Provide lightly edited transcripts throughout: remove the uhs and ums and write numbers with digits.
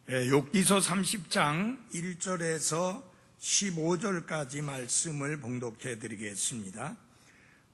욥기서 30장 1절에서 15절까지 말씀을 봉독해 드리겠습니다.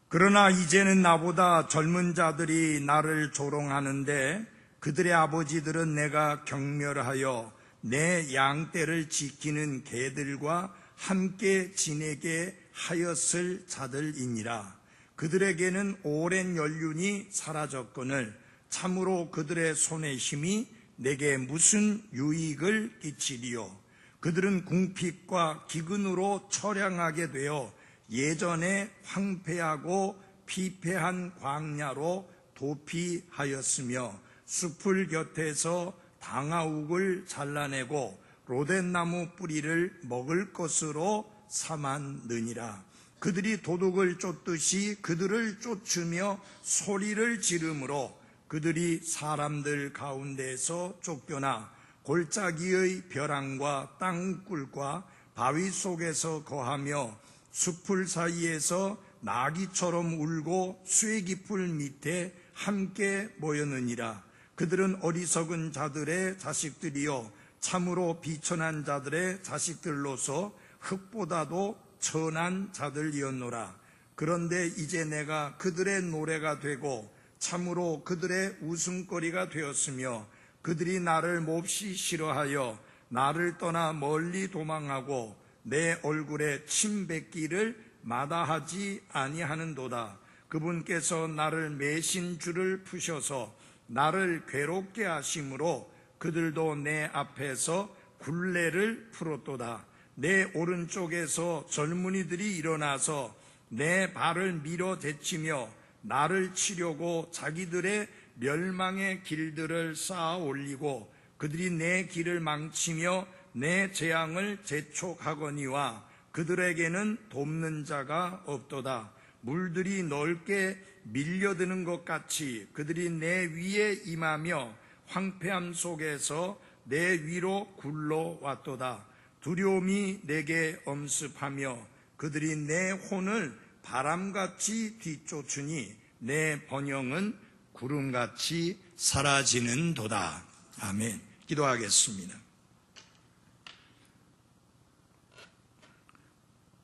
그러나 이제는 나보다 젊은 자들이 나를 조롱하는데 그들의 아버지들은 내가 경멸하여 내 양떼를 지키는 개들과 함께 지내게 하였을 자들이니라. 그들에게는 오랜 연륜이 사라졌거늘 참으로 그들의 손의 힘이 내게 무슨 유익을 끼치리요. 그들은 궁핍과 기근으로 처량하게 되어 예전에 황폐하고 피폐한 광야로 도피하였으며 숲을 곁에서 당아욱을 잘라내고 로덴나무 뿌리를 먹을 것으로 삼았느니라. 그들이 도둑을 쫓듯이 그들을 쫓으며 소리를 지르므로 그들이 사람들 가운데서 쫓겨나 골짜기의 벼랑과 땅굴과 바위 속에서 거하며 숲풀 사이에서 나귀처럼 울고 쇠기풀 밑에 함께 모였느니라. 그들은 어리석은 자들의 자식들이요 참으로 비천한 자들의 자식들로서 흙보다도 천한 자들이었노라. 그런데 이제 내가 그들의 노래가 되고 참으로 그들의 웃음거리가 되었으며 그들이 나를 몹시 싫어하여 나를 떠나 멀리 도망하고 내 얼굴에 침 뱉기를 마다하지 아니하는도다. 그분께서 나를 매신 줄을 푸셔서 나를 괴롭게 하심으로 그들도 내 앞에서 굴레를 풀었도다. 내 오른쪽에서 젊은이들이 일어나서 내 발을 밀어제치며 나를 치려고 자기들의 멸망의 길들을 쌓아 올리고 그들이 내 길을 망치며 내 재앙을 재촉하거니와 그들에게는 돕는 자가 없도다. 물들이 넓게 밀려드는 것 같이 그들이 내 위에 임하며 황폐함 속에서 내 위로 굴러왔도다. 두려움이 내게 엄습하며 그들이 내 혼을 바람같이 뒤쫓으니 내 번영은 구름같이 사라지는 도다. 아멘. 기도하겠습니다.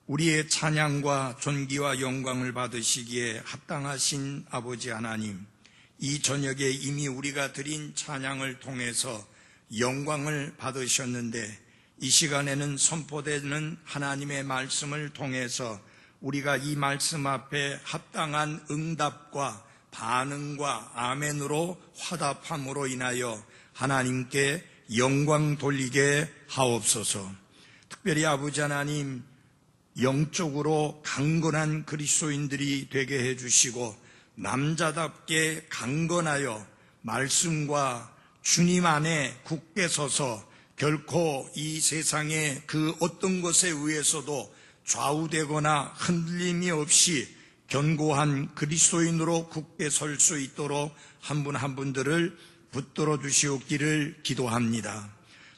우리의 찬양과 존귀와 영광을 받으시기에 합당하신 아버지 하나님, 이 저녁에 이미 우리가 드린 찬양을 통해서 영광을 받으셨는데 이 시간에는 선포되는 하나님의 말씀을 통해서 우리가 이 말씀 앞에 합당한 응답과 반응과 아멘으로 화답함으로 인하여 하나님께 영광 돌리게 하옵소서. 특별히 아버지 하나님, 영적으로 강건한 그리스도인들이 되게 해주시고 남자답게 강건하여 말씀과 주님 안에 굳게 서서 결코 이 세상의 그 어떤 것에 의해서도 좌우되거나 흔들림이 없이 견고한 그리스도인으로 굳게 설 수 있도록 한 분 한 분들을 붙들어 주시옵기를 기도합니다.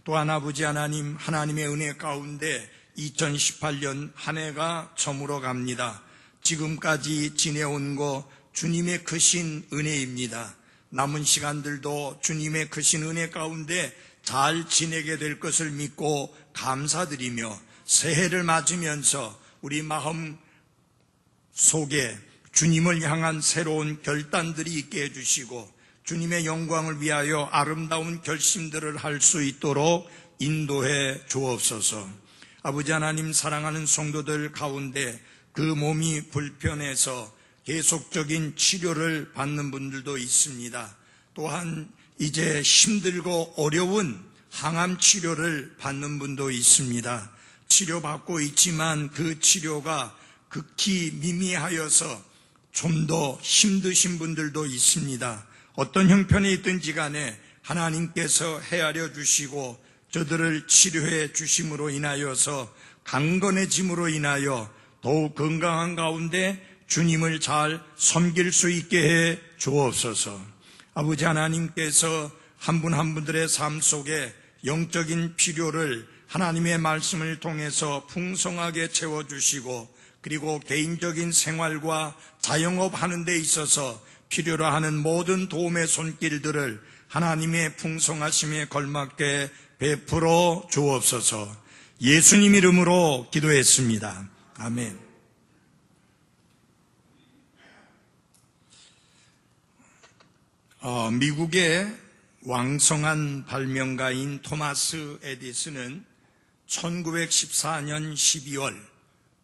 또한 아버지 하나님, 하나님의 은혜 가운데 2018년 한 해가 저물어 갑니다. 지금까지 지내온 거 주님의 크신 은혜입니다. 남은 시간들도 주님의 크신 은혜 가운데 잘 지내게 될 것을 믿고 감사드리며 새해를 맞으면서 우리 마음 속에 주님을 향한 새로운 결단들이 있게 해주시고 주님의 영광을 위하여 아름다운 결심들을 할 수 있도록 인도해 주옵소서. 아버지 하나님, 사랑하는 성도들 가운데 그 몸이 불편해서 계속적인 치료를 받는 분들도 있습니다. 또한 이제 힘들고 어려운 항암 치료를 받는 분도 있습니다. 치료받고 있지만 그 치료가 극히 미미하여서 좀 더 힘드신 분들도 있습니다. 어떤 형편에 있든지 간에 하나님께서 헤아려 주시고 저들을 치료해 주심으로 인하여서 강건해짐으로 인하여 더욱 건강한 가운데 주님을 잘 섬길 수 있게 해 주옵소서. 아버지 하나님께서 한 분 한 분들의 삶 속에 영적인 필요를 하나님의 말씀을 통해서 풍성하게 채워주시고 그리고 개인적인 생활과 자영업 하는 데 있어서 필요로 하는 모든 도움의 손길들을 하나님의 풍성하심에 걸맞게 베풀어 주옵소서. 예수님 이름으로 기도했습니다. 아멘. 미국의 왕성한 발명가인 토마스 에디슨은 1914년 12월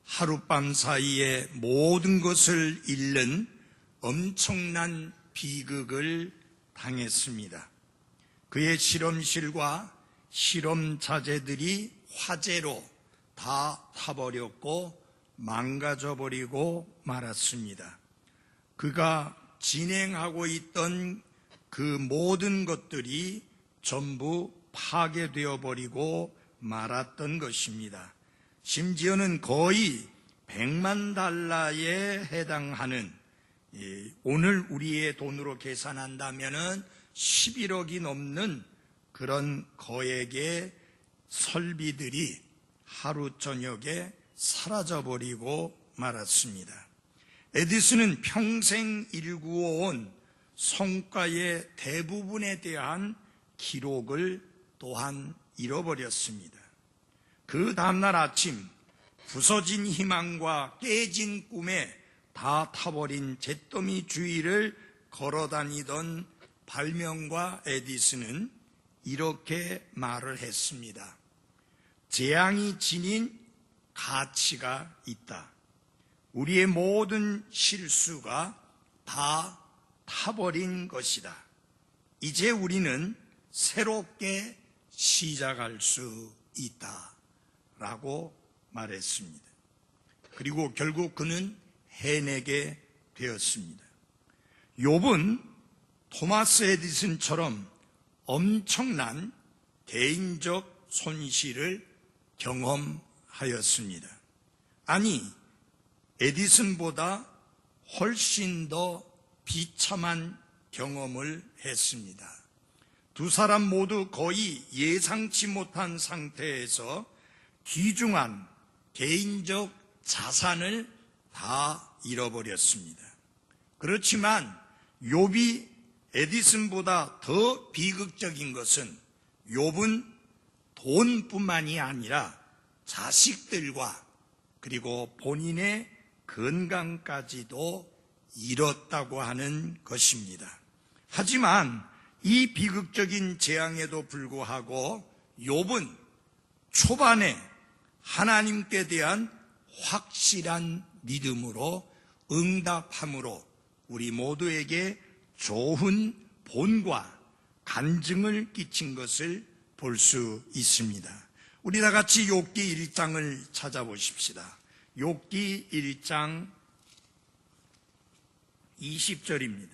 하룻밤 사이에 모든 것을 잃는 엄청난 비극을 당했습니다. 그의 실험실과 실험 자재들이 화재로 다 타버렸고 망가져버리고 말았습니다. 그가 진행하고 있던 그 모든 것들이 전부 파괴되어 버리고 말았던 것입니다. 심지어는 거의 100만 달러에 해당하는, 오늘 우리의 돈으로 계산한다면 11억이 넘는 그런 거액의 설비들이 하루 저녁에 사라져버리고 말았습니다. 에디슨은 평생 일구어온 성과의 대부분에 대한 기록을 또한 잃어버렸습니다. 그 다음날 아침 부서진 희망과 깨진 꿈에 다 타버린 잿더미 주위를 걸어다니던 발명가 에디슨은 이렇게 말을 했습니다. 재앙이 지닌 가치가 있다. 우리의 모든 실수가 다 타버린 것이다. 이제 우리는 새롭게 시작할 수 있다. 라고 말했습니다. 그리고 결국 그는 해내게 되었습니다. 욥은 토마스 에디슨처럼 엄청난 개인적 손실을 경험하였습니다. 아니, 에디슨보다 훨씬 더 비참한 경험을 했습니다. 두 사람 모두 거의 예상치 못한 상태에서 귀중한 개인적 자산을 다 잃어버렸습니다. 그렇지만 욥이 에디슨보다 더 비극적인 것은 욥은 돈뿐만이 아니라 자식들과 그리고 본인의 건강까지도 잃었다고 하는 것입니다. 하지만 이 비극적인 재앙에도 불구하고 욥은 초반에 하나님께 대한 확실한 믿음으로 응답함으로 우리 모두에게 좋은 본과 간증을 끼친 것을 볼 수 있습니다. 우리 다 같이 욥기 1장을 찾아보십시다. 욥기 1장 20절입니다.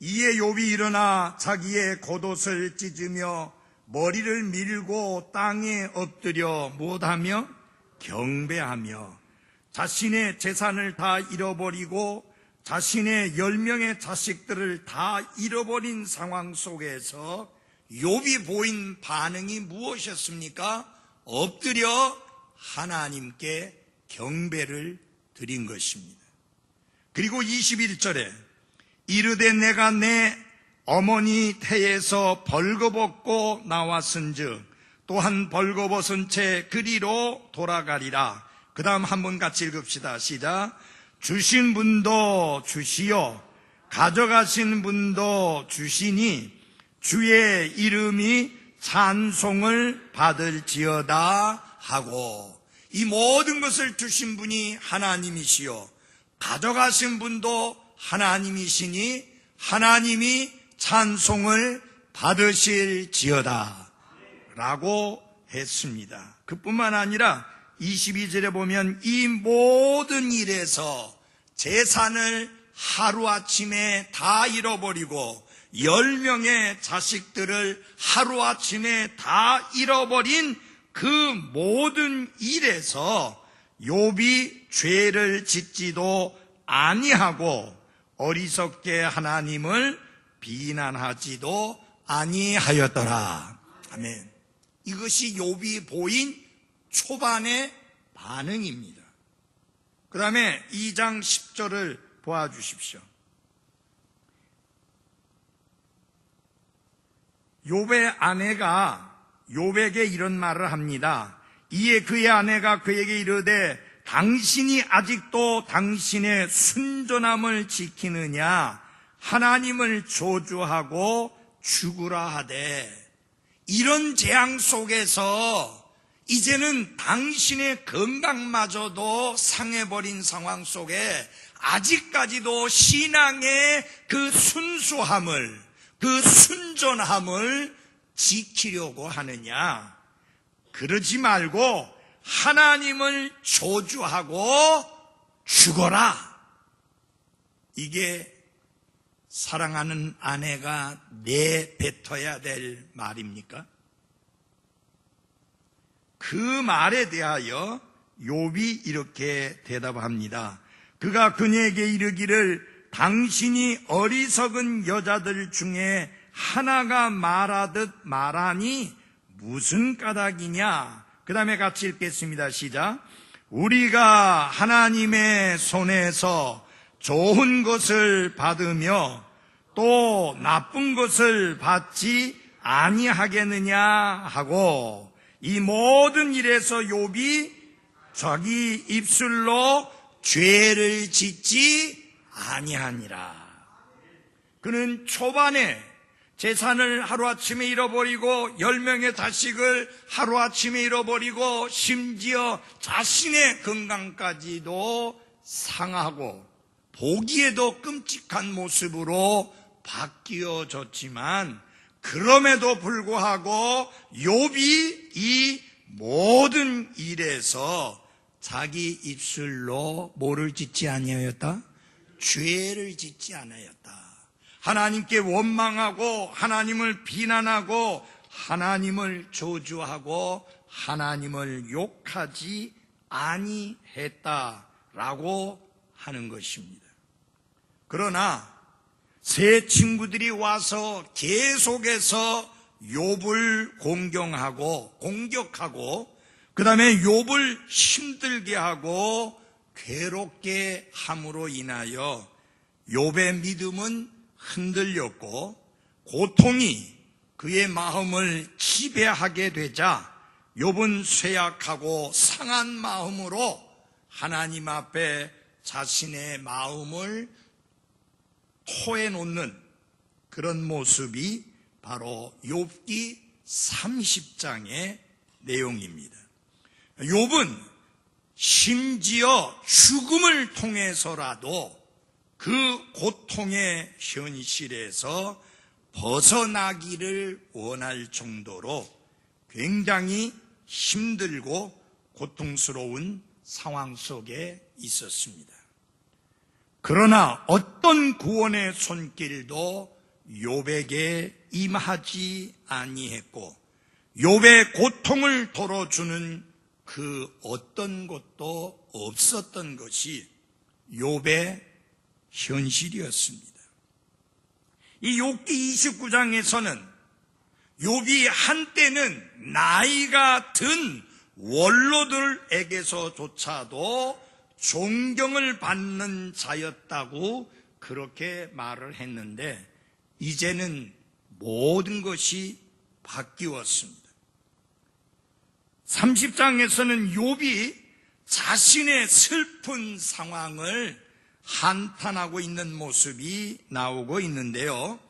이에 욥이 일어나 자기의 겉옷을 찢으며 머리를 밀고 땅에 엎드려 무엇하며 경배하며 자신의 재산을 다 잃어버리고 자신의 10명의 자식들을 다 잃어버린 상황 속에서 욥이 보인 반응이 무엇이었습니까? 엎드려 하나님께 경배를 드린 것입니다. 그리고 21절에 이르되 내가 내 어머니 태에서 벌거벗고 나왔은즉 또한 벌거벗은 채 그리로 돌아가리라. 그 다음 한번 같이 읽읍시다. 시작. 주신 분도 주시오 가져가신 분도 주시니 주의 이름이 찬송을 받을지어다 하고, 이 모든 것을 주신 분이 하나님이시오 가져가신 분도 하나님이시니 하나님이 찬송을 받으실지어다 라고 했습니다. 그뿐만 아니라 22절에 보면 이 모든 일에서 재산을 하루아침에 다 잃어버리고 10명의 자식들을 하루아침에 다 잃어버린 그 모든 일에서 욥이 죄를 짓지도 아니하고 어리석게 하나님을 비난하지도 아니하였더라. 아멘. 이것이 욥이 보인 초반의 반응입니다. 그 다음에 2장 10절을 보아주십시오. 욥의 아내가 욥에게 이런 말을 합니다. 이에 그의 아내가 그에게 이르되 당신이 아직도 당신의 순전함을 지키느냐? 하나님을 저주하고 죽으라 하되. 이런 재앙 속에서 이제는 당신의 건강마저도 상해버린 상황 속에 아직까지도 신앙의 그 순수함을, 그 순전함을 지키려고 하느냐? 그러지 말고 하나님을 저주하고 죽어라. 이게 사랑하는 아내가 내뱉어야 될 말입니까? 그 말에 대하여 욥이 이렇게 대답합니다. 그가 그녀에게 이르기를 당신이 어리석은 여자들 중에 하나가 말하듯 말하니 무슨 까닭이냐? 그 다음에 같이 읽겠습니다. 시작. 우리가 하나님의 손에서 좋은 것을 받으며 또 나쁜 것을 받지 아니하겠느냐 하고, 이 모든 일에서 욥이 자기 입술로 죄를 짓지 아니하니라. 그는 초반에 재산을 하루아침에 잃어버리고 10명의 자식을 하루아침에 잃어버리고 심지어 자신의 건강까지도 상하고 보기에도 끔찍한 모습으로 바뀌어졌지만, 그럼에도 불구하고 욥이 이 모든 일에서 자기 입술로 뭐를 짓지 아니하였다? 죄를 짓지 않았다. 하나님께 원망하고 하나님을 비난하고 하나님을 저주하고 하나님을 욕하지 아니했다라고 하는 것입니다. 그러나 세 친구들이 와서 계속해서 욥을 공격하고 그 다음에 욥을 힘들게 하고 괴롭게 함으로 인하여 욥의 믿음은 흔들렸고 고통이 그의 마음을 지배하게 되자 욥은 쇠약하고 상한 마음으로 하나님 앞에 자신의 마음을 토해놓는 그런 모습이 바로 욥기 30장의 내용입니다. 욥은 심지어 죽음을 통해서라도 그 고통의 현실에서 벗어나기를 원할 정도로 굉장히 힘들고 고통스러운 상황 속에 있었습니다. 그러나 어떤 구원의 손길도 욥에게 임하지 아니했고 욥의 고통을 덜어주는 그 어떤 것도 없었던 것이 욥의 현실이었습니다. 이 욥기 29장에서는 욥이 한때는 나이가 든 원로들에게서조차도 존경을 받는 자였다고 그렇게 말을 했는데, 이제는 모든 것이 바뀌었습니다. 30장에서는 욥이 자신의 슬픈 상황을 한탄하고 있는 모습이 나오고 있는데요.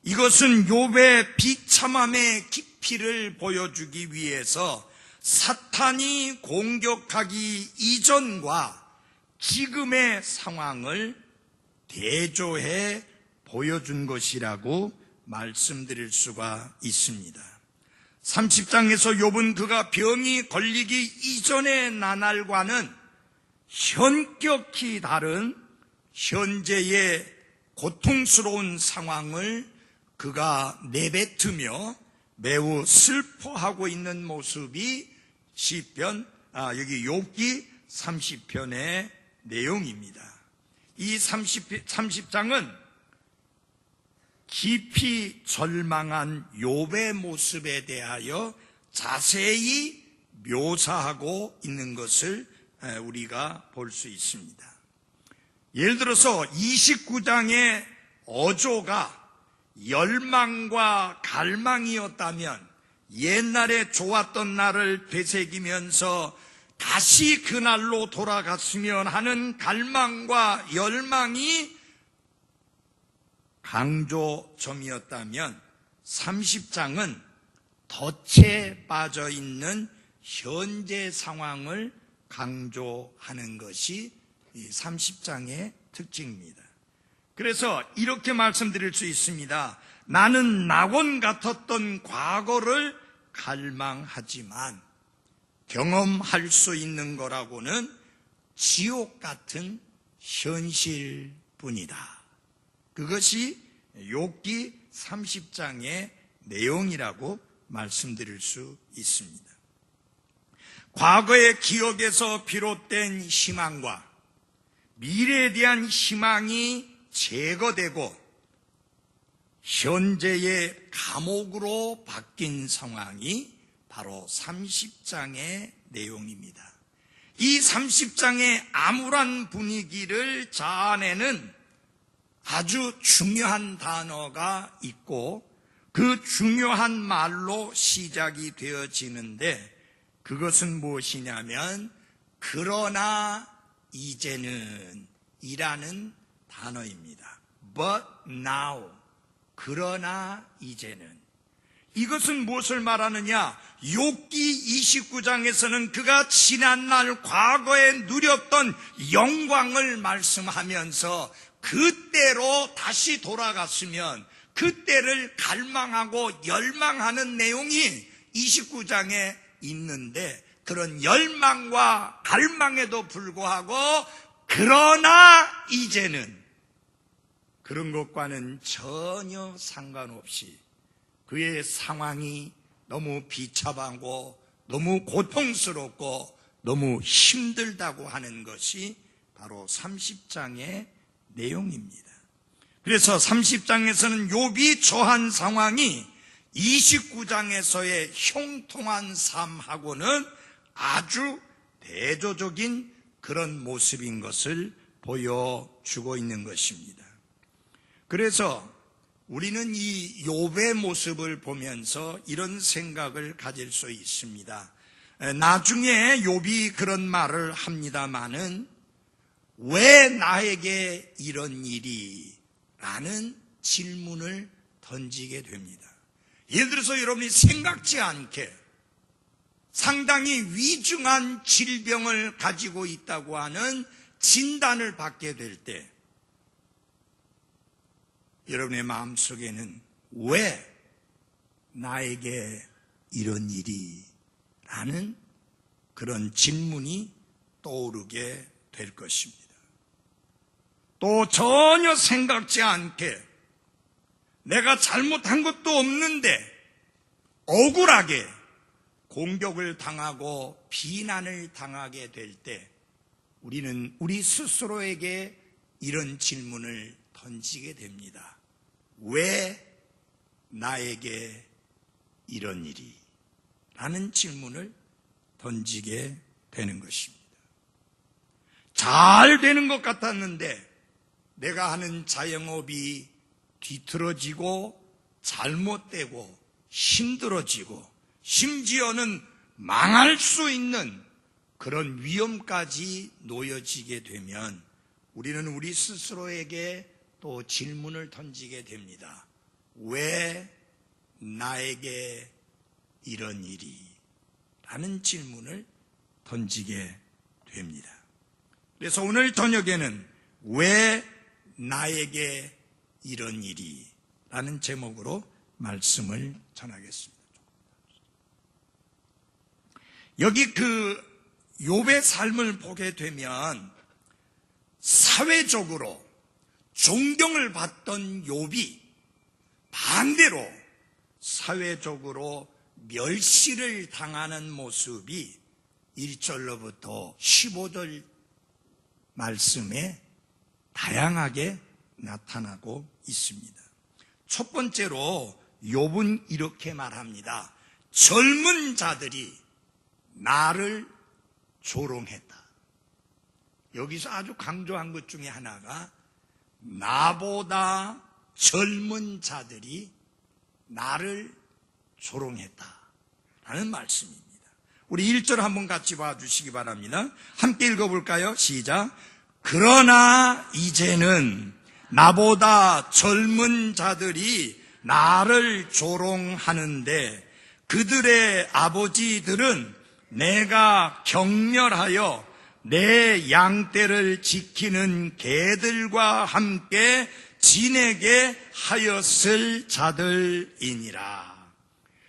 이것은 욥의 비참함의 깊이를 보여주기 위해서 사탄이 공격하기 이전과 지금의 상황을 대조해 보여준 것이라고 말씀드릴 수가 있습니다. 30장에서 욥은 그가 병이 걸리기 이전의 나날과는 현격히 다른 현재의 고통스러운 상황을 그가 내뱉으며 매우 슬퍼하고 있는 모습이 여기 욥기 30편의 내용입니다. 이 30장은 깊이 절망한 욥의 모습에 대하여 자세히 묘사하고 있는 것을 우리가 볼 수 있습니다. 예를 들어서 29장의 어조가 열망과 갈망이었다면, 옛날에 좋았던 날을 되새기면서 다시 그날로 돌아갔으면 하는 갈망과 열망이 강조점이었다면, 30장은 덫에 빠져 있는 현재 상황을 강조하는 것이 이 30장의 특징입니다. 그래서 이렇게 말씀드릴 수 있습니다. 나는 낙원 같았던 과거를 갈망하지만 경험할 수 있는 거라고는 지옥 같은 현실뿐이다. 그것이 욥기 30장의 내용이라고 말씀드릴 수 있습니다. 과거의 기억에서 비롯된 희망과 미래에 대한 희망이 제거되고 현재의 감옥으로 바뀐 상황이 바로 30장의 내용입니다. 이 30장의 암울한 분위기를 자아내는 아주 중요한 단어가 있고 그 중요한 말로 시작이 되어지는데 그것은 무엇이냐면 그러나 이제는 이라는 단어입니다. But now, 그러나 이제는. 이것은 무엇을 말하느냐? 욥기 29장에서는 그가 지난날 과거에 누렸던 영광을 말씀하면서 그때로 다시 돌아갔으면 그때를 갈망하고 열망하는 내용이 29장에 있는데 그런 열망과 갈망에도 불구하고 그러나 이제는 그런 것과는 전혀 상관없이 그의 상황이 너무 비참하고 너무 고통스럽고 너무 힘들다고 하는 것이 바로 30장의 내용입니다. 그래서 30장에서는 욥이 처한 상황이 29장에서의 형통한 삶하고는 아주 대조적인 그런 모습인 것을 보여주고 있는 것입니다. 그래서 우리는 이 욥의 모습을 보면서 이런 생각을 가질 수 있습니다. 나중에 욥이 그런 말을 합니다마는 왜 나에게 이런 일이? 라는 질문을 던지게 됩니다. 예를 들어서 여러분이 생각지 않게 상당히 위중한 질병을 가지고 있다고 하는 진단을 받게 될 때 여러분의 마음속에는 왜 나에게 이런 일이? 라는 그런 질문이 떠오르게 될 것입니다. 또 전혀 생각지 않게 내가 잘못한 것도 없는데 억울하게 공격을 당하고 비난을 당하게 될 때 우리는 우리 스스로에게 이런 질문을 던지게 됩니다. 왜 나에게 이런 일이? 라는 질문을 던지게 되는 것입니다. 잘 되는 것 같았는데 내가 하는 자영업이 뒤틀어지고 잘못되고 힘들어지고 심지어는 망할 수 있는 그런 위험까지 놓여지게 되면 우리는 우리 스스로에게 또 질문을 던지게 됩니다. 왜 나에게 이런 일이? 라는 질문을 던지게 됩니다. 그래서 오늘 저녁에는 왜 나에게 이런 일이? 라는 제목으로 말씀을 전하겠습니다. 여기 그 욥의 삶을 보게 되면 사회적으로 존경을 받던 욥이 반대로 사회적으로 멸시를 당하는 모습이 1절로부터 15절 말씀에 다양하게 나타나고 있습니다. 첫 번째로 욥은 이렇게 말합니다. 젊은 자들이 나를 조롱했다. 여기서 아주 강조한 것 중에 하나가 나보다 젊은 자들이 나를 조롱했다라는 말씀입니다. 우리 1절 한번 같이 봐주시기 바랍니다. 함께 읽어볼까요? 시작. 그러나 이제는 나보다 젊은 자들이 나를 조롱하는데 그들의 아버지들은 내가 경멸하여 내 양떼를 지키는 개들과 함께 지내게 하였을 자들이니라.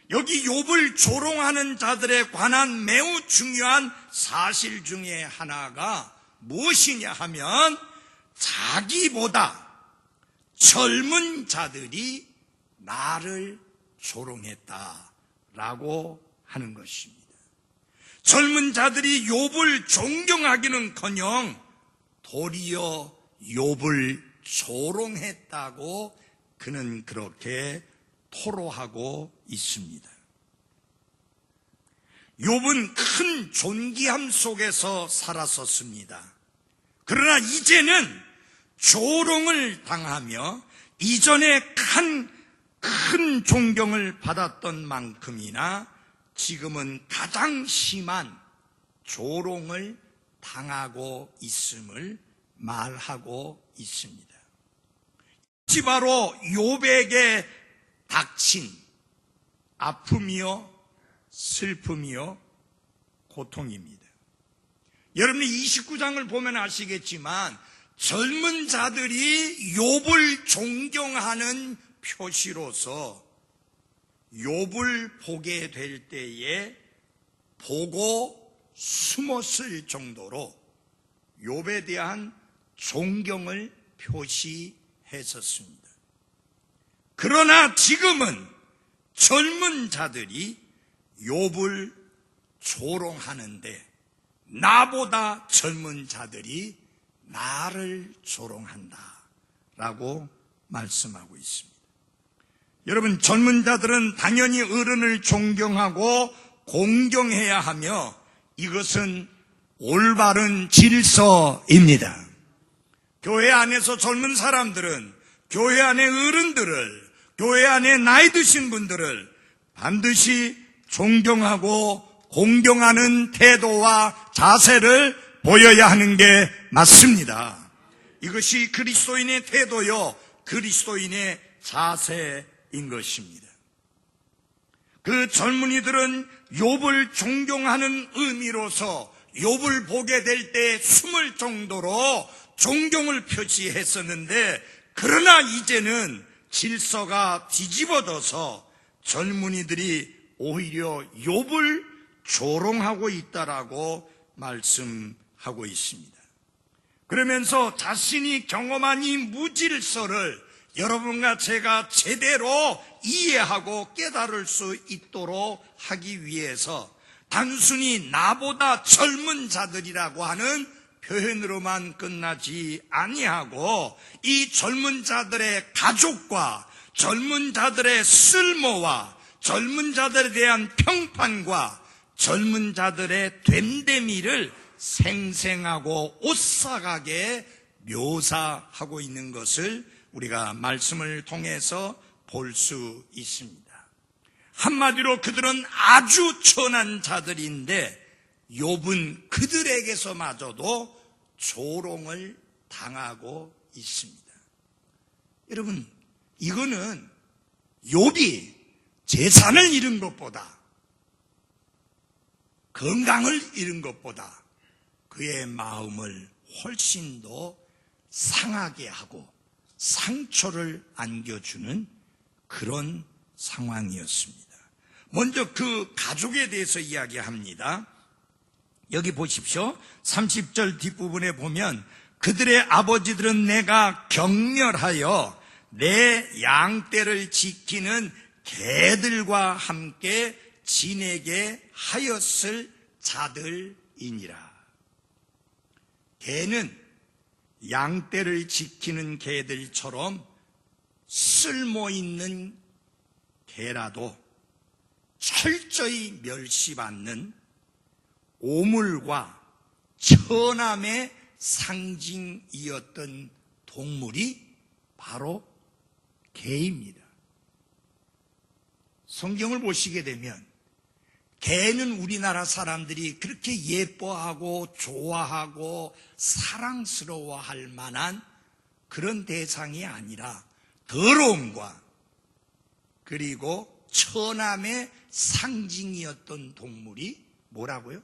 여기 욥을 조롱하는 자들에 관한 매우 중요한 사실 중에 하나가 무엇이냐 하면 자기보다 젊은 자들이 나를 조롱했다라고 하는 것입니다. 젊은 자들이 욥을 존경하기는커녕 도리어 욥을 조롱했다고 그는 그렇게 토로하고 있습니다. 욥은 큰 존귀함 속에서 살았었습니다. 그러나 이제는 조롱을 당하며 이전에 큰 존경을 받았던 만큼이나 지금은 가장 심한 조롱을 당하고 있음을 말하고 있습니다. 이것이 바로 욥에게 닥친 아픔이요 슬픔이요 고통입니다. 여러분이 29장을 보면 아시겠지만 젊은 자들이 욥을 존경하는 표시로서 욥을 보게 될 때에 보고 숨었을 정도로 욥에 대한 존경을 표시했었습니다. 그러나 지금은 젊은 자들이 욥을 조롱하는데 나보다 젊은 자들이 나를 조롱한다 라고 말씀하고 있습니다. 여러분, 젊은 자들은 당연히 어른을 존경하고 공경해야 하며 이것은 올바른 질서입니다. 교회 안에서 젊은 사람들은 교회 안의 어른들을, 교회 안에 나이 드신 분들을 반드시 존경하고 공경하는 태도와 자세를 보여야 하는 게 맞습니다. 이것이 그리스도인의 태도요, 그리스도인의 자세인 것입니다. 그 젊은이들은 욥을 존경하는 의미로서 욥을 보게 될 때 숨을 정도로 존경을 표시했었는데, 그러나 이제는 질서가 뒤집어져서 젊은이들이 오히려 욥을 조롱하고 있다라고 말씀하고 있습니다. 그러면서 자신이 경험한 이 무질서를 여러분과 제가 제대로 이해하고 깨달을 수 있도록 하기 위해서 단순히 나보다 젊은 자들이라고 하는 표현으로만 끝나지 아니하고 이 젊은 자들의 가족과 젊은 자들의 쓸모와 젊은 자들에 대한 평판과 젊은 자들의 됨됨이를 생생하고 오싹하게 묘사하고 있는 것을 우리가 말씀을 통해서 볼 수 있습니다. 한마디로 그들은 아주 천한 자들인데 욥은 그들에게서마저도 조롱을 당하고 있습니다. 여러분, 이거는 욥이 재산을 잃은 것보다, 건강을 잃은 것보다 그의 마음을 훨씬 더 상하게 하고 상처를 안겨주는 그런 상황이었습니다. 먼저 그 가족에 대해서 이야기합니다. 여기 보십시오. 30절 뒷부분에 보면 그들의 아버지들은 내가 경멸하여 내 양떼를 지키는 개들과 함께 지내게 하였을 자들이니라. 개는 양떼를 지키는 개들처럼 쓸모있는 개라도 철저히 멸시받는 오물과 천함의 상징이었던 동물이 바로 개입니다. 성경을 보시게 되면 개는 우리나라 사람들이 그렇게 예뻐하고 좋아하고 사랑스러워할 만한 그런 대상이 아니라 더러움과 그리고 천함의 상징이었던 동물이 뭐라고요?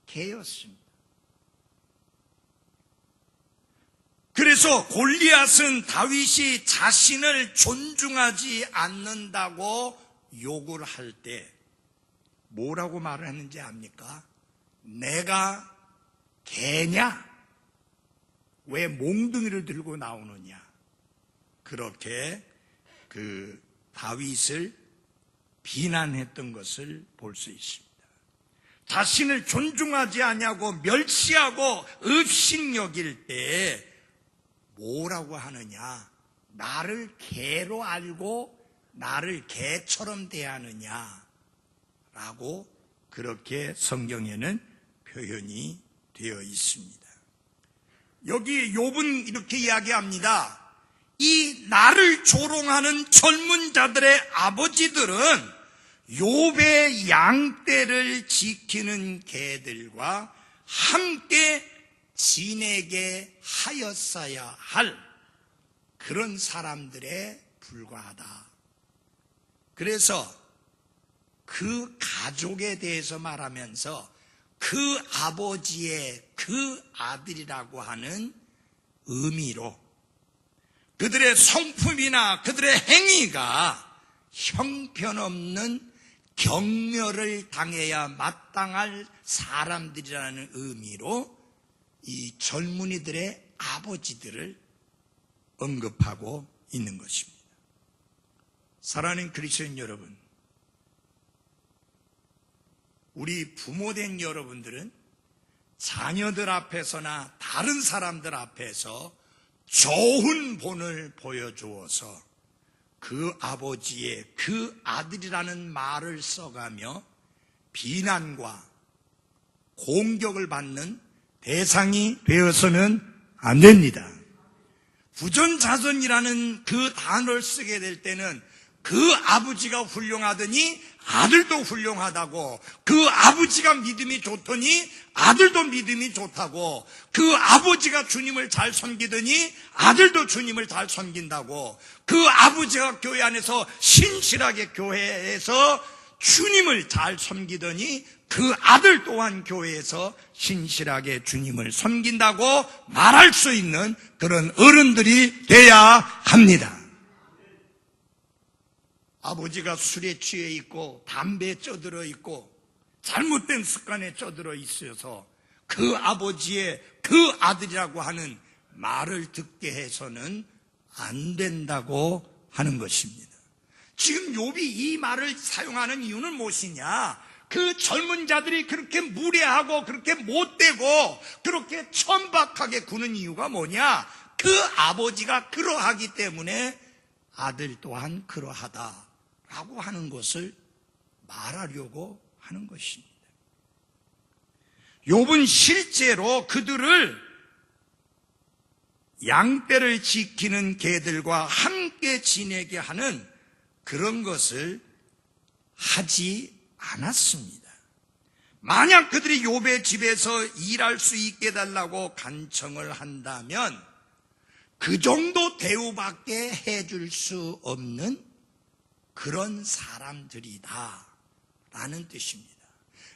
개였습니다. 그래서 골리앗은 다윗이 자신을 존중하지 않는다고 욕을 할 때 뭐라고 말을 했는지 압니까? 내가 개냐? 왜 몽둥이를 들고 나오느냐? 그렇게 그 다윗을 비난했던 것을 볼 수 있습니다. 자신을 존중하지 않냐고 멸시하고 업신여길 때 뭐라고 하느냐? 나를 개로 알고 나를 개처럼 대하느냐? 라고 그렇게 성경에는 표현이 되어 있습니다. 여기 욥은 이렇게 이야기합니다. 이 나를 조롱하는 젊은 자들의 아버지들은 욥의 양떼를 지키는 개들과 함께 지내게 하였어야 할 그런 사람들에 불과하다. 그래서 그 가족에 대해서 말하면서 그 아버지의 그 아들이라고 하는 의미로 그들의 성품이나 그들의 행위가 형편없는 경멸을 당해야 마땅할 사람들이라는 의미로 이 젊은이들의 아버지들을 언급하고 있는 것입니다. 사랑하는 그리스도인 여러분, 우리 부모된 여러분들은 자녀들 앞에서나 다른 사람들 앞에서 좋은 본을 보여주어서 그 아버지의 그 아들이라는 말을 써가며 비난과 공격을 받는 대상이 되어서는 안 됩니다. 부전자전이라는 그 단어를 쓰게 될 때는 그 아버지가 훌륭하더니 아들도 훌륭하다고, 그 아버지가 믿음이 좋더니 아들도 믿음이 좋다고, 그 아버지가 주님을 잘 섬기더니 아들도 주님을 잘 섬긴다고, 그 아버지가 교회 안에서 신실하게 교회에서 주님을 잘 섬기더니 그 아들 또한 교회에서 신실하게 주님을 섬긴다고 말할 수 있는 그런 어른들이 돼야 합니다. 아버지가 술에 취해 있고 담배에 쪄들어 있고 잘못된 습관에 쪄들어 있어서 그 아버지의 그 아들이라고 하는 말을 듣게 해서는 안 된다고 하는 것입니다. 지금 욥이 이 말을 사용하는 이유는 무엇이냐? 그 젊은 자들이 그렇게 무례하고 그렇게 못되고 그렇게 천박하게 구는 이유가 뭐냐? 그 아버지가 그러하기 때문에 아들 또한 그러하다라고 하는 것을 말하려고 하는 것입니다. 욥은 실제로 그들을 양떼를 지키는 개들과 함께 지내게 하는 그런 것을 하지 않았습니다. 만약 그들이 욥의 집에서 일할 수 있게 해달라고 간청을 한다면 그 정도 대우밖에 해줄 수 없는 그런 사람들이다 라는 뜻입니다.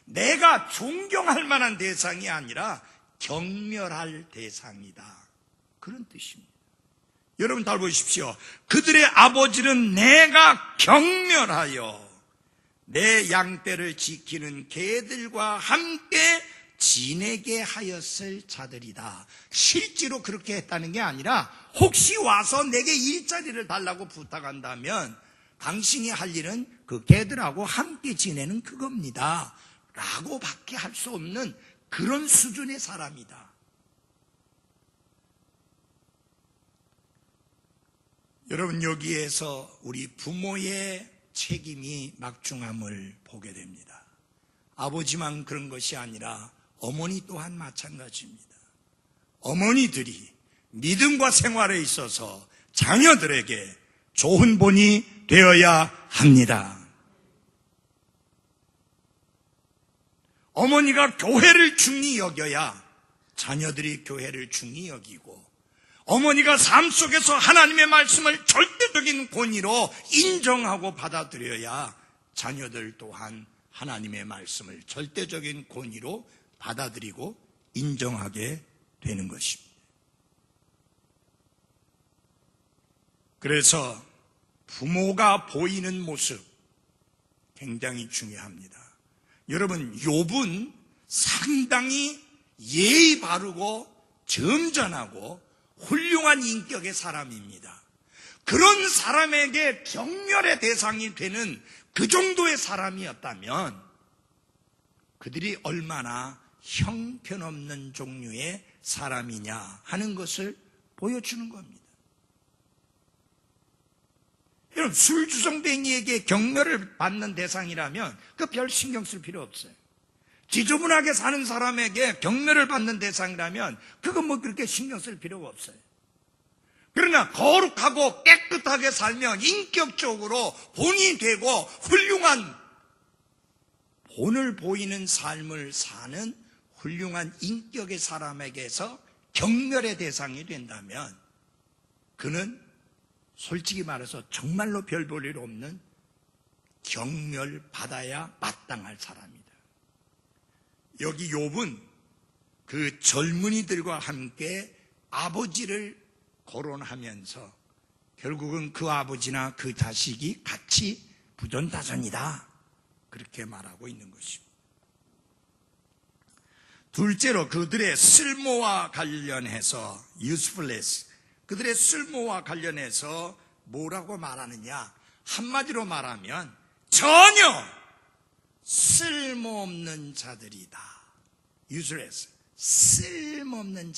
내가 존경할 만한 대상이 아니라 경멸할 대상이다, 그런 뜻입니다. 여러분 잘 보십시오. 그들의 아버지는 내가 경멸하여 내 양떼를 지키는 개들과 함께 지내게 하였을 자들이다. 실제로 그렇게 했다는 게 아니라 혹시 와서 내게 일자리를 달라고 부탁한다면 당신이 할 일은 그 개들하고 함께 지내는 그겁니다 라고 밖에 할 수 없는 그런 수준의 사람이다. 여러분, 여기에서 우리 부모의 책임이 막중함을 보게 됩니다. 아버지만 그런 것이 아니라 어머니 또한 마찬가지입니다. 어머니들이 믿음과 생활에 있어서 자녀들에게 좋은 본이 되어야 합니다. 어머니가 교회를 중히 여겨야 자녀들이 교회를 중히 여기고, 어머니가 삶 속에서 하나님의 말씀을 절대적인 권위로 인정하고 받아들여야 자녀들 또한 하나님의 말씀을 절대적인 권위로 받아들이고 인정하게 되는 것입니다. 그래서 부모가 보이는 모습 굉장히 중요합니다. 여러분, 욥은 상당히 예의 바르고 점잖하고 훌륭한 인격의 사람입니다. 그런 사람에게 경멸의 대상이 되는 그 정도의 사람이었다면 그들이 얼마나 형편없는 종류의 사람이냐 하는 것을 보여주는 겁니다. 여러분, 술주정뱅이에게 경멸을 받는 대상이라면 그 별 신경 쓸 필요 없어요. 지저분하게 사는 사람에게 경멸을 받는 대상이라면 그건 뭐 그렇게 신경 쓸 필요가 없어요. 그러나 거룩하고 깨끗하게 살면 인격적으로 본이 되고 훌륭한 본을 보이는 삶을 사는 훌륭한 인격의 사람에게서 경멸의 대상이 된다면 그는 솔직히 말해서 정말로 별 볼 일 없는 경멸받아야 마땅할 사람이다. 여기 욥은 그 젊은이들과 함께 아버지를 거론하면서 결국은 그 아버지나 그 자식이 같이 부전다전이다, 그렇게 말하고 있는 것입니다. 둘째로 그들의 쓸모와 관련해서 usefulness, 그들의 쓸모와 관련해서 뭐라고 말하느냐, 한마디로 말하면 전혀 쓸모없는 자들이다. useless, 쓸모없는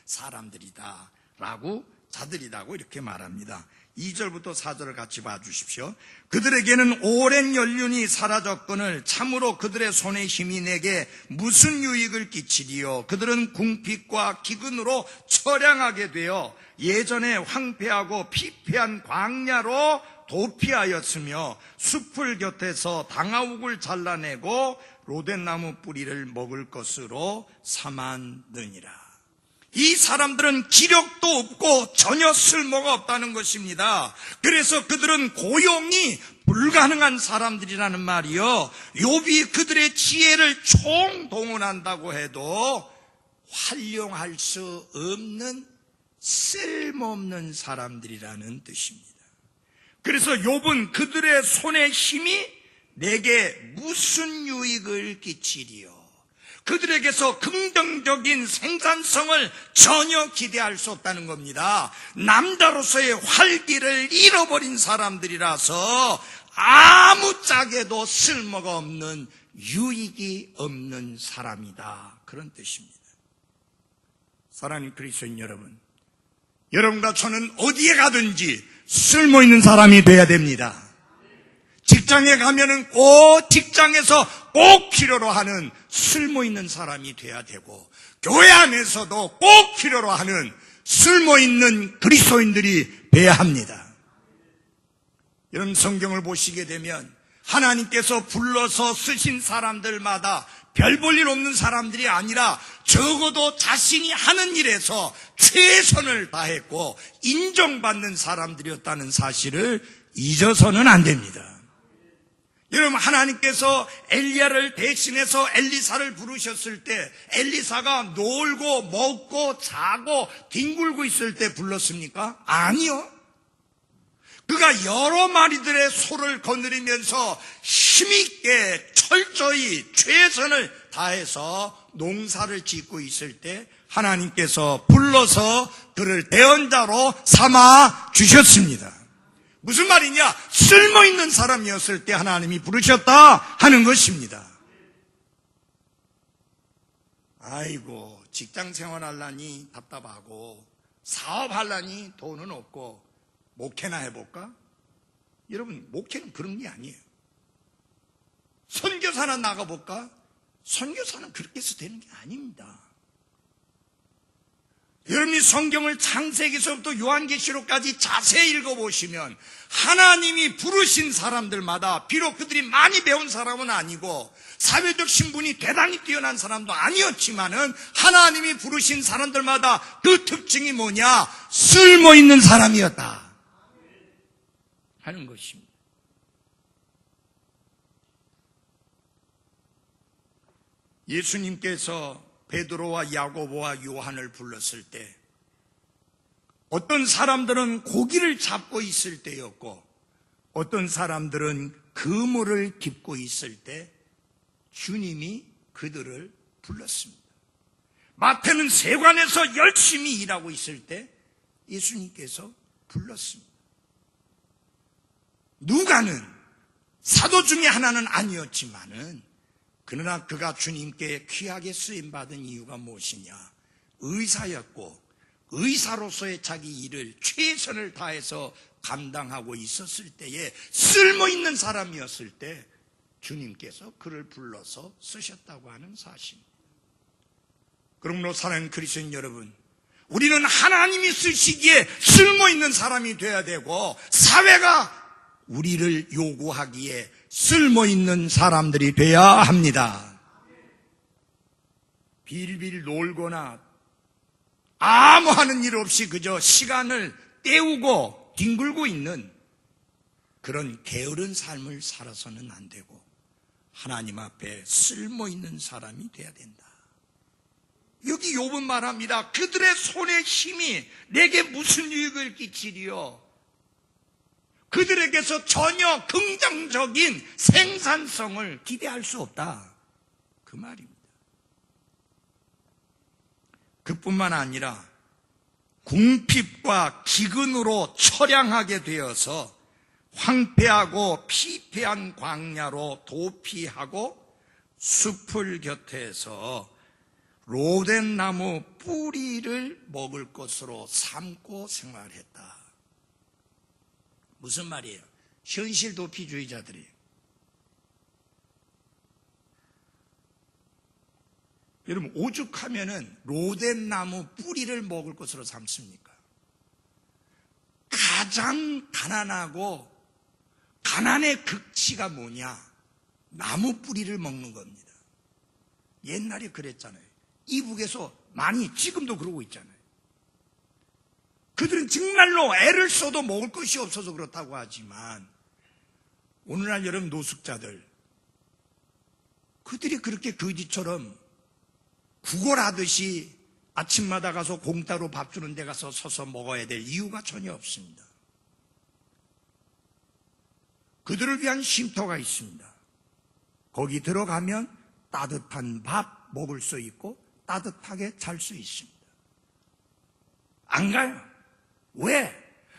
사람들이다 라고, 자들이라고 이렇게 말합니다. 2절부터 4절을 같이 봐주십시오. 그들에게는 오랜 연륜이 사라졌거늘 참으로 그들의 손의 힘이 내게 무슨 유익을 끼치리요. 그들은 궁핍과 기근으로 처량하게 되어 예전에 황폐하고 피폐한 광야로 도피하였으며 숲을 곁에서 당아옥을 잘라내고 로덴나무 뿌리를 먹을 것으로 삼았느니라. 이 사람들은 기력도 없고 전혀 쓸모가 없다는 것입니다. 그래서 그들은 고용이 불가능한 사람들이라는 말이요, 욥이 그들의 지혜를 총동원한다고 해도 활용할 수 없는 쓸모없는 사람들이라는 뜻입니다. 그래서 욥은 그들의 손의 힘이 내게 무슨 유익을 끼치리요, 그들에게서 긍정적인 생산성을 전혀 기대할 수 없다는 겁니다. 남자로서의 활기를 잃어버린 사람들이라서 아무짝에도 쓸모가 없는, 유익이 없는 사람이다, 그런 뜻입니다. 사랑하는 그리스도인 여러분, 여러분과 저는 어디에 가든지 쓸모있는 사람이 돼야 됩니다. 직장에 가면은 꼭 직장에서 꼭 필요로 하는 쓸모있는 사람이 돼야 되고, 교회 안에서도 꼭 필요로 하는 쓸모있는 그리스도인들이 돼야 합니다. 여러분, 성경을 보시게 되면 하나님께서 불러서 쓰신 사람들마다 별 볼 일 없는 사람들이 아니라 적어도 자신이 하는 일에서 최선을 다했고 인정받는 사람들이었다는 사실을 잊어서는 안 됩니다. 여러분, 하나님께서 엘리야를 대신해서 엘리사를 부르셨을 때 엘리사가 놀고 먹고 자고 뒹굴고 있을 때 불렀습니까? 아니요. 그가 여러 마리들의 소를 거느리면서 힘있게 철저히 최선을 다해서 농사를 짓고 있을 때 하나님께서 불러서 그를 대언자로 삼아 주셨습니다. 무슨 말이냐? 쓸모있는 사람이었을 때 하나님이 부르셨다 하는 것입니다. 아이고, 직장 생활하려니 답답하고 사업하려니 돈은 없고 목회나 해볼까? 여러분, 목회는 그런 게 아니에요. 선교사나 나가볼까? 선교사는 그렇게 해서 되는 게 아닙니다. 여러분이 성경을 창세기서부터 요한계시록까지 자세히 읽어보시면 하나님이 부르신 사람들마다 비록 그들이 많이 배운 사람은 아니고 사회적 신분이 대단히 뛰어난 사람도 아니었지만은 하나님이 부르신 사람들마다 그 특징이 뭐냐? 쓸모있는 사람이었다 하는 것입니다. 예수님께서 베드로와 야고보와 요한을 불렀을 때 어떤 사람들은 고기를 잡고 있을 때였고 어떤 사람들은 그물을 깁고 있을 때 주님이 그들을 불렀습니다. 마태는 세관에서 열심히 일하고 있을 때 예수님께서 불렀습니다. 누가는 사도 중에 하나는 아니었지만은 그러나 그가 주님께 귀하게 쓰임받은 이유가 무엇이냐? 의사였고 의사로서의 자기 일을 최선을 다해서 감당하고 있었을 때에 쓸모있는 사람이었을 때 주님께서 그를 불러서 쓰셨다고 하는 사실입니다. 그러므로 사랑하는 그리스도인 여러분, 우리는 하나님이 쓰시기에 쓸모있는 사람이 되어야 되고 사회가 우리를 요구하기에 쓸모있는 사람들이 되어야 합니다. 빌빌 놀거나 아무 하는 일 없이 그저 시간을 때우고 뒹굴고 있는 그런 게으른 삶을 살아서는 안 되고 하나님 앞에 쓸모있는 사람이 되어야 된다. 여기 욥은 말합니다. 그들의 손의 힘이 내게 무슨 유익을 끼치리요? 그들에게서 전혀 긍정적인 생산성을 기대할 수 없다. 그 말입니다. 그뿐만 아니라 궁핍과 기근으로 처량하게 되어서 황폐하고 피폐한 광야로 도피하고 숲을 곁에서 로된 나무 뿌리를 먹을 것으로 삼고 생활했다. 무슨 말이에요? 현실 도피주의자들이에요. 여러분, 오죽하면은 로된 나무 뿌리를 먹을 것으로 삼습니까? 가장 가난하고 가난의 극치가 뭐냐? 나무 뿌리를 먹는 겁니다. 옛날에 그랬잖아요. 이북에서 많이 지금도 그러고 있잖아요. 그들은 정말로 애를 써도 먹을 것이 없어서 그렇다고 하지만 오늘날 여러분 노숙자들 그들이 그렇게 거지처럼 구걸하듯이 아침마다 가서 공짜로 밥 주는 데 가서 서서 먹어야 될 이유가 전혀 없습니다. 그들을 위한 쉼터가 있습니다. 거기 들어가면 따뜻한 밥 먹을 수 있고 따뜻하게 잘 수 있습니다. 안 가요. 왜?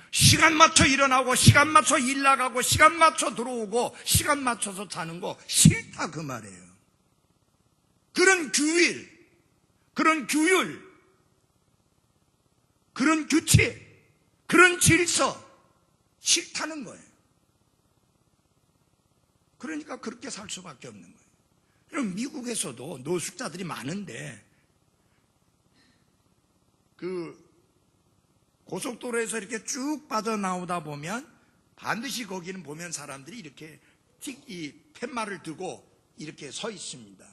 시간 맞춰 일어나고 시간 맞춰 일 나가고 시간 맞춰 들어오고 시간 맞춰서 자는 거 싫다 그 말이에요. 그런 규율, 그런 규칙, 그런 질서 싫다는 거예요. 그러니까 그렇게 살 수밖에 없는 거예요. 그럼 미국에서도 노숙자들이 많은데 고속도로에서 이렇게 쭉 빠져나오다 보면 반드시 거기는 보면 사람들이 이렇게 이 팻말을 들고 이렇게 서 있습니다.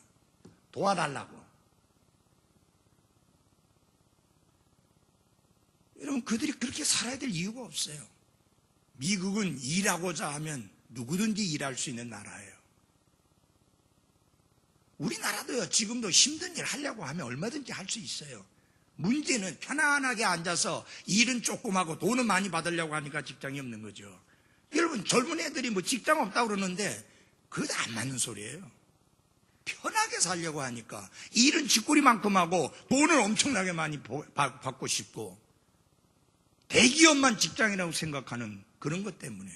도와달라고. 여러분, 그들이 그렇게 살아야 될 이유가 없어요. 미국은 일하고자 하면 누구든지 일할 수 있는 나라예요. 우리나라도요, 지금도 힘든 일 하려고 하면 얼마든지 할 수 있어요. 문제는 편안하게 앉아서 일은 조금 하고 돈은 많이 받으려고 하니까 직장이 없는 거죠. 여러분, 젊은 애들이 뭐 직장 없다고 그러는데 그것도 안 맞는 소리예요. 편하게 살려고 하니까 일은 쥐꼬리만큼 하고 돈을 엄청나게 많이 받고 싶고 대기업만 직장이라고 생각하는 그런 것 때문에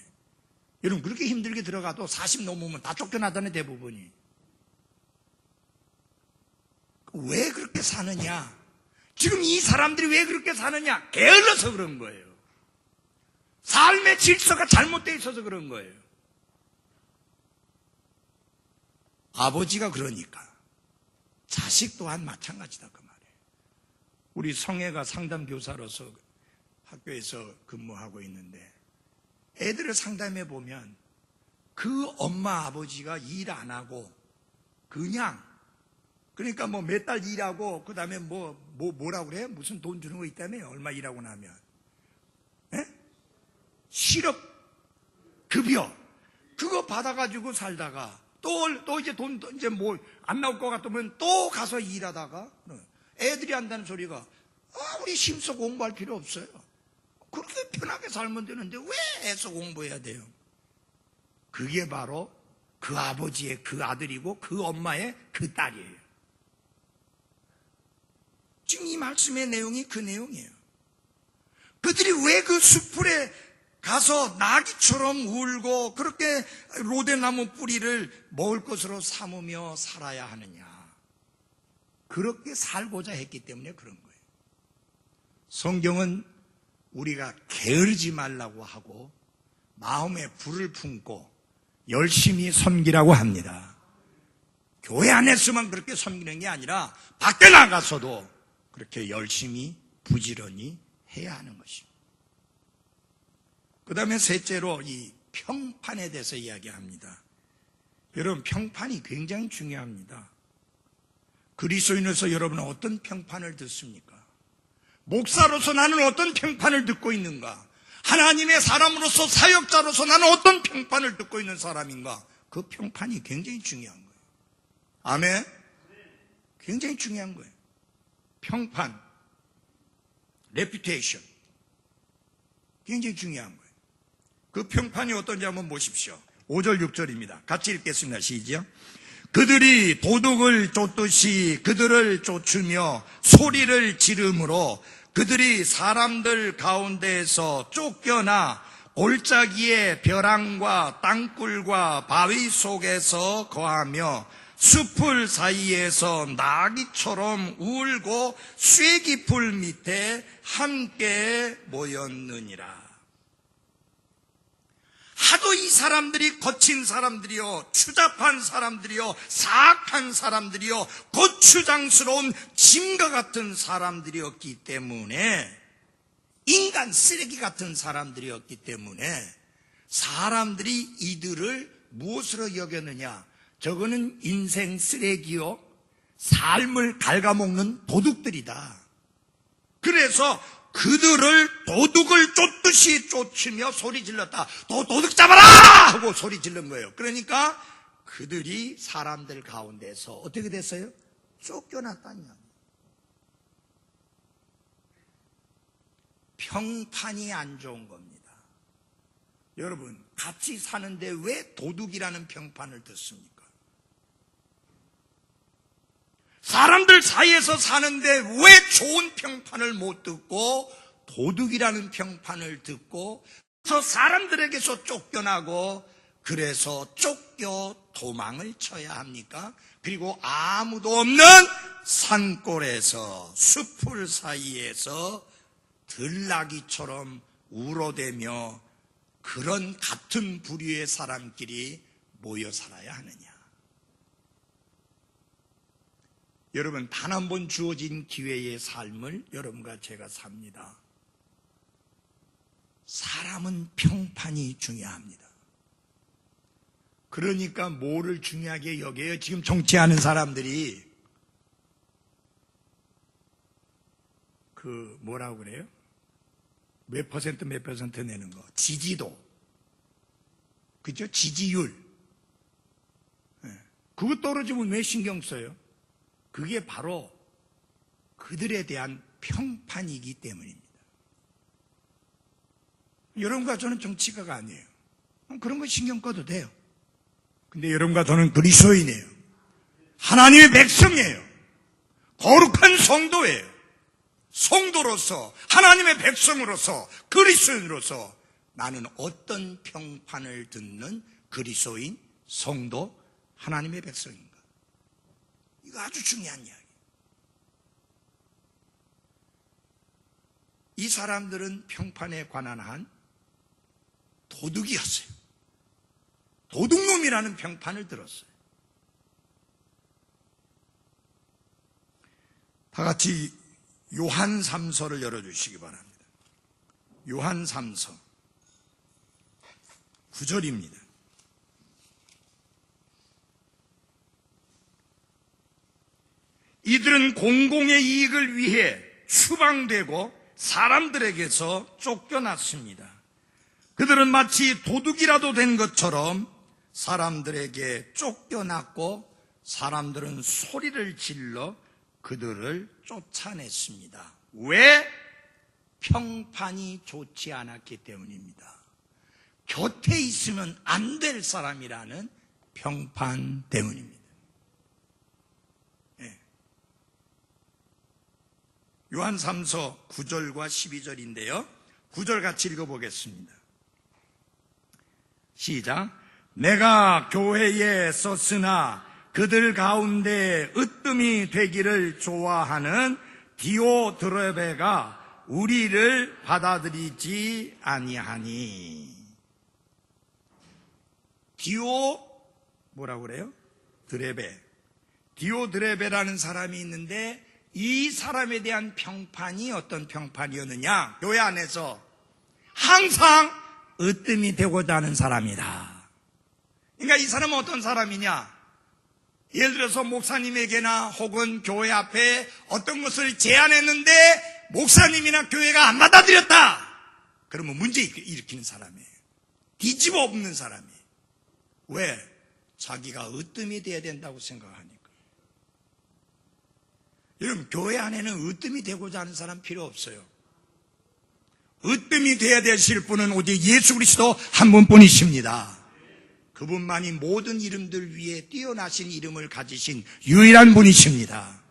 여러분, 그렇게 힘들게 들어가도 40 넘으면 다 쫓겨나다네 대부분이. 왜 그렇게 사느냐? 지금 이 사람들이 왜 그렇게 사느냐? 게을러서 그런 거예요. 삶의 질서가 잘못되어 있어서 그런 거예요. 아버지가 그러니까 자식 또한 마찬가지다 그 말이에요. 우리 성애가 상담교사로서 학교에서 근무하고 있는데 애들을 상담해 보면 그 엄마 아버지가 일 안 하고 그냥 그러니까 뭐 몇 달 일하고 그 다음에 뭐라고 그래요? 무슨 돈 주는 거 있다며요? 얼마 일하고 나면 실업 급여 그거 받아가지고 살다가 또 이제 돈 이제 뭐 안 나올 것 같으면 또 가서 일하다가 애들이 한다는 소리가 우리 힘써 공부할 필요 없어요. 그렇게 편하게 살면 되는데 왜 애써 공부해야 돼요? 그게 바로 그 아버지의 그 아들이고 그 엄마의 그 딸이에요. 지금 이 말씀의 내용이 그 내용이에요. 그들이 왜 그 숲풀에 가서 나귀처럼 울고 그렇게 로대나무 뿌리를 먹을 것으로 삼으며 살아야 하느냐. 그렇게 살고자 했기 때문에 그런 거예요. 성경은 우리가 게으르지 말라고 하고 마음에 불을 품고 열심히 섬기라고 합니다. 교회 안에서만 그렇게 섬기는 게 아니라 밖에 나가서도 그렇게 열심히 부지런히 해야 하는 것입니다. 그 다음에 셋째로 이 평판에 대해서 이야기합니다. 여러분 평판이 굉장히 중요합니다. 그리스도인으로서 여러분은 어떤 평판을 듣습니까? 목사로서 나는 어떤 평판을 듣고 있는가? 하나님의 사람으로서 사역자로서 나는 어떤 평판을 듣고 있는 사람인가? 그 평판이 굉장히 중요한 거예요. 아멘? 굉장히 중요한 거예요. 평판, reputation 굉장히 중요한 거예요. 그 평판이 어떤지 한번 보십시오. 5절 6절입니다. 같이 읽겠습니다. 시작. 그들이 도둑을 쫓듯이 그들을 쫓으며 소리를 지르므로 그들이 사람들 가운데에서 쫓겨나 골짜기의 벼랑과 땅굴과 바위 속에서 거하며 숲풀 사이에서 나귀처럼 울고 쇠기풀 밑에 함께 모였느니라. 하도 이 사람들이 거친 사람들이요, 추잡한 사람들이요, 사악한 사람들이요, 고추장스러운 짐과 같은 사람들이었기 때문에, 인간 쓰레기 같은 사람들이었기 때문에 사람들이 이들을 무엇으로 여겼느냐? 저거는 인생 쓰레기요, 삶을 갉아먹는 도둑들이다. 그래서 그들을 도둑을 쫓듯이 쫓으며 소리 질렀다. 도둑 잡아라! 하고 소리 질른 거예요. 그러니까 그들이 사람들 가운데서 어떻게 됐어요? 쫓겨났다니. 평판이 안 좋은 겁니다. 여러분, 같이 사는데 왜 도둑이라는 평판을 듣습니까? 사람들 사이에서 사는데 왜 좋은 평판을 못 듣고 도둑이라는 평판을 듣고 저 사람들에게서 쫓겨나고 그래서 쫓겨 도망을 쳐야 합니까? 그리고 아무도 없는 산골에서 숲풀 사이에서 들나귀처럼 울어대며 그런 같은 부류의 사람끼리 모여 살아야 하느냐? 여러분, 단 한 번 주어진 기회의 삶을 여러분과 제가 삽니다. 사람은 평판이 중요합니다. 그러니까 뭐를 중요하게 여겨요? 지금 정치하는 사람들이 뭐라고 그래요? 몇 퍼센트 내는 거. 지지도. 그죠? 지지율. 그거 떨어지면 왜 신경 써요? 그게 바로 그들에 대한 평판이기 때문입니다. 여러분과 저는 정치가가 아니에요. 그런 거 신경 꺼도 돼요. 근데 여러분과 저는 그리스도인이에요. 하나님의 백성이에요. 거룩한 성도예요. 성도로서, 하나님의 백성으로서, 그리스도인으로서 나는 어떤 평판을 듣는 그리스도인, 성도, 하나님의 백성인가? 이거 아주 중요한 이야기. 이 사람들은 평판에 관한 한 도둑이었어요. 도둑놈이라는 평판을 들었어요. 다 같이 요한 3서를 열어주시기 바랍니다. 요한 3서 9절입니다. 이들은 공공의 이익을 위해 추방되고 사람들에게서 쫓겨났습니다. 그들은 마치 도둑이라도 된 것처럼 사람들에게 쫓겨났고 사람들은 소리를 질러 그들을 쫓아냈습니다. 왜? 평판이 좋지 않았기 때문입니다. 곁에 있으면 안 될 사람이라는 평판 때문입니다. 네. 요한 3서 9절과 12절인데요. 9절 같이 읽어보겠습니다. 시작. 내가 교회에 썼으나 그들 가운데 으뜸이 되기를 좋아하는 디오드레베가 우리를 받아들이지 아니하니. 뭐라고 그래요? 드레베. 디오드레베라는 사람이 있는데 이 사람에 대한 평판이 어떤 평판이었느냐? 교회 안에서 항상 으뜸이 되고자 하는 사람이다. 그러니까 이 사람은 어떤 사람이냐? 예를 들어서 목사님에게나 혹은 교회 앞에 어떤 것을 제안했는데 목사님이나 교회가 안 받아들였다. 그러면 문제 일으키는 사람이에요. 뒤집어 엎는 사람이에요. 왜? 자기가 으뜸이 돼야 된다고 생각하니까. 여러분, 교회 안에는 으뜸이 되고자 하는 사람 필요 없어요. 으뜸이 돼야 되실 분은 오직 예수 그리스도 한 분뿐이십니다. 그분만이 모든 이름들 위에 뛰어나신 이름을 가지신 유일한 분이십니다.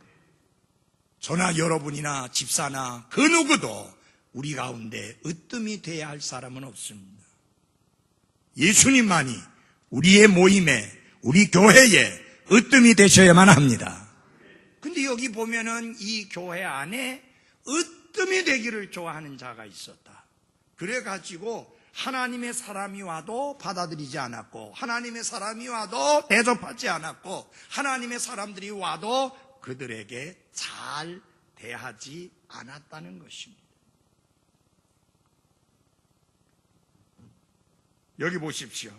저나 여러분이나 집사나 그 누구도 우리 가운데 으뜸이 돼야 할 사람은 없습니다. 예수님만이 우리의 모임에, 우리 교회에 으뜸이 되셔야만 합니다. 근데 여기 보면은 이 교회 안에 으뜸이 되기를 좋아하는 자가 있었다. 그래가지고 하나님의 사람이 와도 받아들이지 않았고, 하나님의 사람이 와도 대접하지 않았고, 하나님의 사람들이 와도 그들에게 잘 대하지 않았다는 것입니다. 여기 보십시오.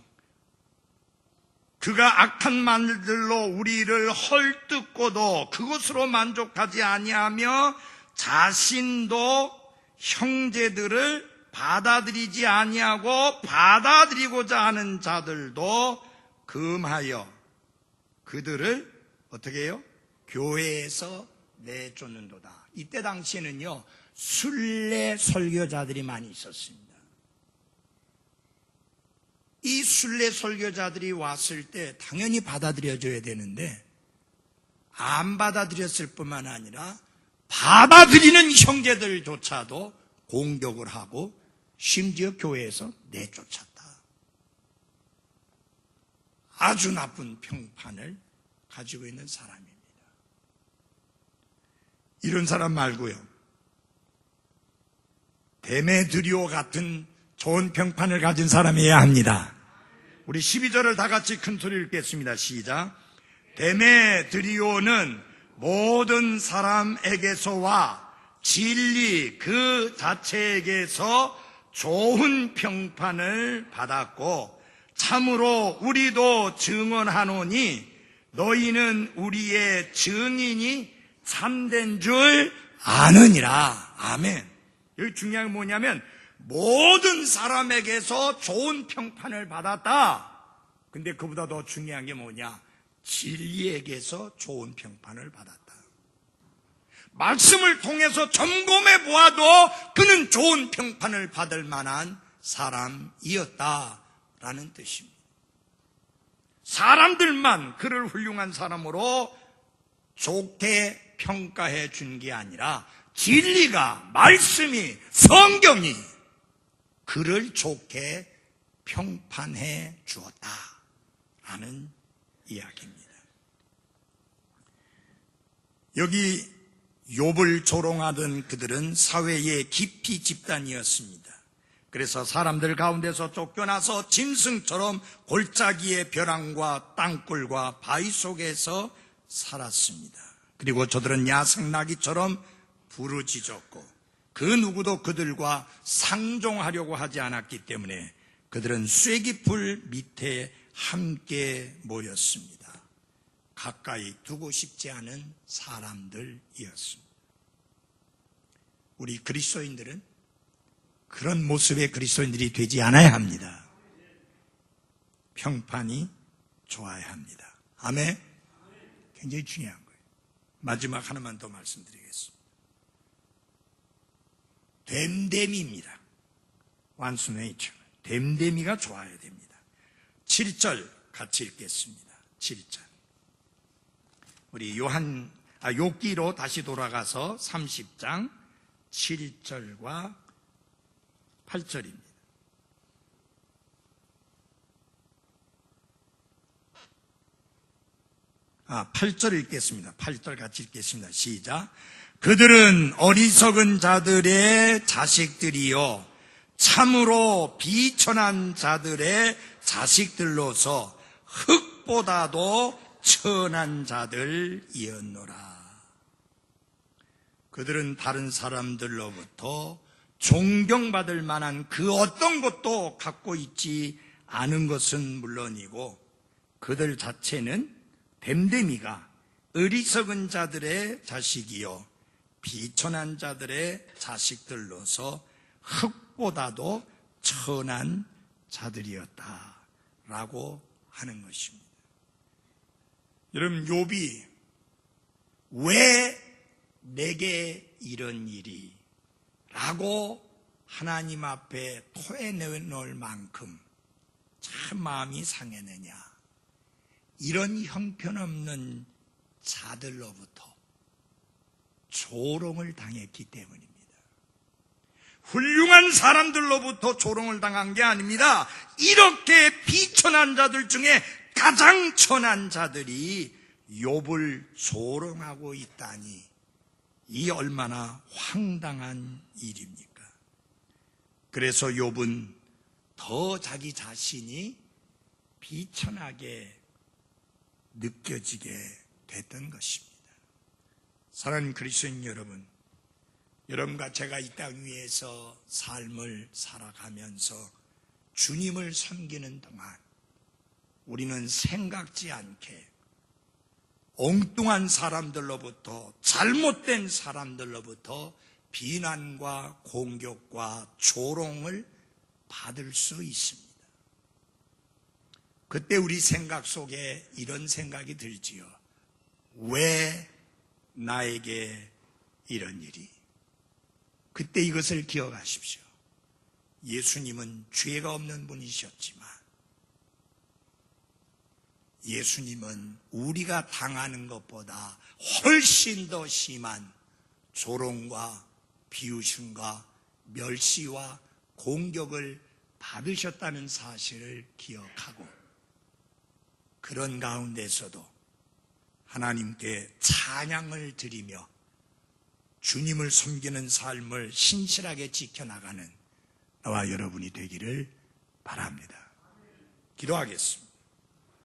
그가 악한 말들로 우리를 헐뜯고도 그것으로 만족하지 아니하며 자신도 형제들을 받아들이지 아니하고 받아들이고자 하는 자들도 금하여 그들을 어떻게 해요? 교회에서 내쫓는도다. 이때 당시에는요, 순례 설교자들이 많이 있었습니다. 이 순례 설교자들이 왔을 때 당연히 받아들여줘야 되는데 안 받아들였을 뿐만 아니라 받아들이는 형제들조차도 공격을 하고 심지어 교회에서 내쫓았다. 아주 나쁜 평판을 가지고 있는 사람입니다. 이런 사람 말고요, 데메드리오 같은 좋은 평판을 가진 사람이어야 합니다. 우리 12절을 다 같이 큰 소리를 읽겠습니다. 시작. 데메드리오는 모든 사람에게서와 진리 그 자체에게서 좋은 평판을 받았고 참으로 우리도 증언하노니 너희는 우리의 증인이 참된 줄 아느니라. 아멘. 여기 중요한 게 뭐냐면 모든 사람에게서 좋은 평판을 받았다. 근데 그보다 더 중요한 게 뭐냐? 진리에게서 좋은 평판을 받았다. 말씀을 통해서 점검해 보아도 그는 좋은 평판을 받을 만한 사람이었다라는 뜻입니다. 사람들만 그를 훌륭한 사람으로 좋게 평가해 준 게 아니라 진리가, 말씀이, 성경이 그를 좋게 평판해 주었다라는 이야기입니다. 여기 욥을 조롱하던 그들은 사회의 깊이 집단이었습니다. 그래서 사람들 가운데서 쫓겨나서 짐승처럼 골짜기의 벼랑과 땅굴과 바위 속에서 살았습니다. 그리고 저들은 야생나귀처럼 부르짖었고 그 누구도 그들과 상종하려고 하지 않았기 때문에 그들은 쐐기풀 밑에 함께 모였습니다. 가까이 두고 싶지 않은 사람들이었습니다. 우리 그리스도인들은 그런 모습의 그리스도인들이 되지 않아야 합니다. 평판이 좋아야 합니다. 아멘? 굉장히 중요한 거예요. 마지막 하나만 더 말씀드리겠습니다. 됨됨이입니다. 완수네이처는 됨됨이가 좋아야 됩니다. 7절 같이 읽겠습니다. 7절. 우리 욥기로 다시 돌아가서 30장 7절과 8절입니다. 8절 읽겠습니다. 8절 같이 읽겠습니다. 시작. 그들은 어리석은 자들의 자식들이요 참으로 비천한 자들의 자식들로서 흙보다도 천한 자들이었노라. 그들은 다른 사람들로부터 존경받을 만한 그 어떤 것도 갖고 있지 않은 것은 물론이고 그들 자체는 됨됨이가 어리석은 자들의 자식이요 비천한 자들의 자식들로서 흙보다도 천한 자들이었다라고 하는 것입니다. 여러분, 욥이 왜 내게 이런 일이 라고 하나님 앞에 토해내놓을 만큼 참 마음이 상했느냐. 이런 형편없는 자들로부터 조롱을 당했기 때문입니다. 훌륭한 사람들로부터 조롱을 당한 게 아닙니다. 이렇게 비천한 자들 중에 가장 천한 자들이 욥을 조롱하고 있다니 이 얼마나 황당한 일입니까? 그래서 욥은 더 자기 자신이 비천하게 느껴지게 됐던 것입니다. 사랑하는 그리스도인 여러분, 여러분과 제가 이 땅 위에서 삶을 살아가면서 주님을 섬기는 동안 우리는 생각지 않게 엉뚱한 사람들로부터, 잘못된 사람들로부터 비난과 공격과 조롱을 받을 수 있습니다. 그때 우리 생각 속에 이런 생각이 들지요. 왜 나에게 이런 일이? 그때 이것을 기억하십시오. 예수님은 죄가 없는 분이셨지만 예수님은 우리가 당하는 것보다 훨씬 더 심한 조롱과 비웃음과 멸시와 공격을 받으셨다는 사실을 기억하고 그런 가운데서도 하나님께 찬양을 드리며 주님을 섬기는 삶을 신실하게 지켜나가는 나와 여러분이 되기를 바랍니다. 기도하겠습니다.